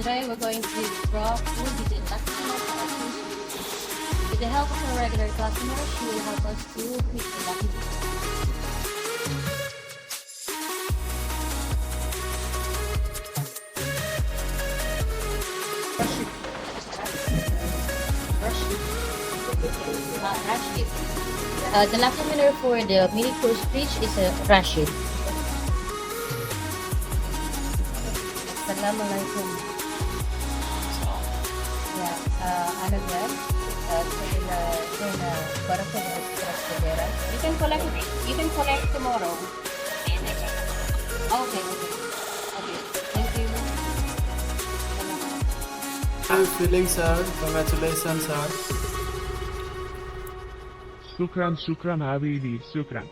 Today we're going to draw full digit customer for our Coors. With the help of a regular customer, she will help us to pick the lucky digit. Rashid. The lucky winner for the mini Coors fridge is Rashid. Assalamualaikum. Ya, ano yan? Barang sa You can collect tomorrow. Okay. Thank you. How are you feeling, sir? Congratulations, sir. Shukran, Habibi, Shukran.